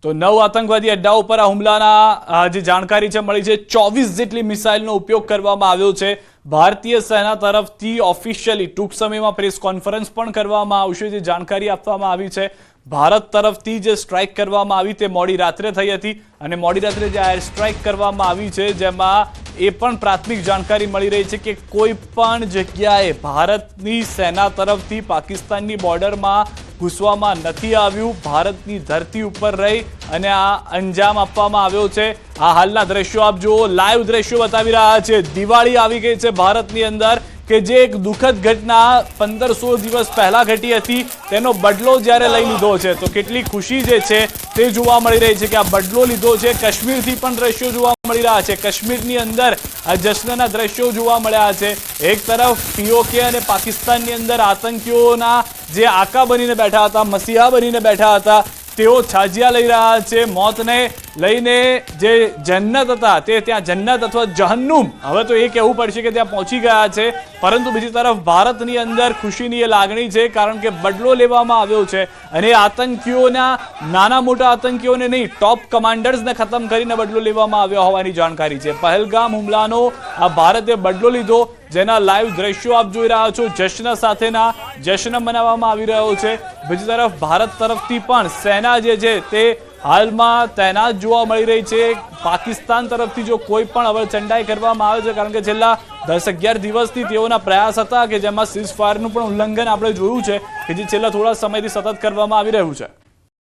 તો 9 આતંકવાદી અડ્ડાઓ પર આ હુમલાના જે જાણકારી છે મળી છે 24 જેટલી મિસાઇલનો ઉપયોગ કરવામાં આવ્યો છે। ભારતીય સેના તરફથી ઓફિશિયલી ટૂંક સમયમાં પ્રેસ કોન્ફરન્સ પણ કરવામાં આવશે। જે જાણકારી આપવામાં આવી છે ભારત તરફથી જે સ્ટ્રાઇક કરવામાં આવી તે મોડી રાત્રે થઈ હતી અને મોડી રાત્રે જે એર સ્ટ્રાઇક કરવામાં આવી છે જેમાં એ પણ પ્રાથમિક જાણકારી મળી રહી છે કે કોઈ પણ જગ્યાએ ભારતની સેના તરફથી પાકિસ્તાનની બોર્ડરમાં ઘૂસવામાં નથી આવ્યું। ભારતની ધરતી ઉપર રહી અને આ અંજામ આપવામાં આવ્યો છે। આ હાલના દ્રશ્યો આપ જુઓ, લાઈવ દ્રશ્યો બતાવી રહ્યા છે। દિવાળી આવી ગઈ છે ભારતની અંદર કે જે એક દુઃખદ ઘટના 1500 દિવસ પહેલા ઘટી હતી તેનો બદલો જ્યારે લઈ લીધો છે તો કેટલી ખુશી જે છે તે જોવા મળી રહી છે કે આ બદલો લીધો છે। કાશ્મીરથી પણ દ્રશ્યો જોવા મળી રહ્યા છે। કાશ્મીરની અંદર આ જશ્નના દ્રશ્યો જોવા મળ્યા છે। એક તરફ પીઓકે અને પાકિસ્તાનની અંદર આતંકીઓના જે આકા બનીને બેઠા હતા, મસીહા બનીને બેઠા હતા, તેઓ છાજિયા લઈ રહ્યા છે। મોતને લઈને જે જન્નત હતા તે ત્યાં જન્નત અથવા જહન્નુમ હવે તો એ કહેવું પડશે કે ત્યાં પહોંચી ગયા છે। પરંતુ બીજી તરફ ભારતની અંદર ખુશીની એ લાગણી છે કારણ કે બદલો લેવામાં આવ્યો છે અને આતંકીઓના નાના મોટા આતંકીઓને નહીં, ટોપ કમાન્ડર્સને ખતમ કરીને બદલો લેવામાં આવ્યો હોવાની જાણકારી છે। પહેલગામ હુમલાનો આ ભારતે બદલો લીધો જેના લાઈવ દ્રશ્યો આપ જોઈ રહ્યા છો। જશ્ન સાથેના જશ્ન મનાવવામાં આવી રહ્યો છે। બીજી તરફ ભારત તરફથી પણ સેના જે છે તે હાલમાં તૈનાત જોવા મળી રહી છે। પાકિસ્તાન તરફથી જો કોઈ પણ અવરચંડાઈ કરવામાં આવે છે કારણ કે છેલ્લા 10-11 દિવસથી તેઓના પ્રયાસ હતા કે જેમાં સીઝ ફાયરનું પણ ઉલ્લંઘન આપણે જોયું છે કે જે છેલ્લા થોડા સમયથી સતત કરવામાં આવી રહ્યું છે।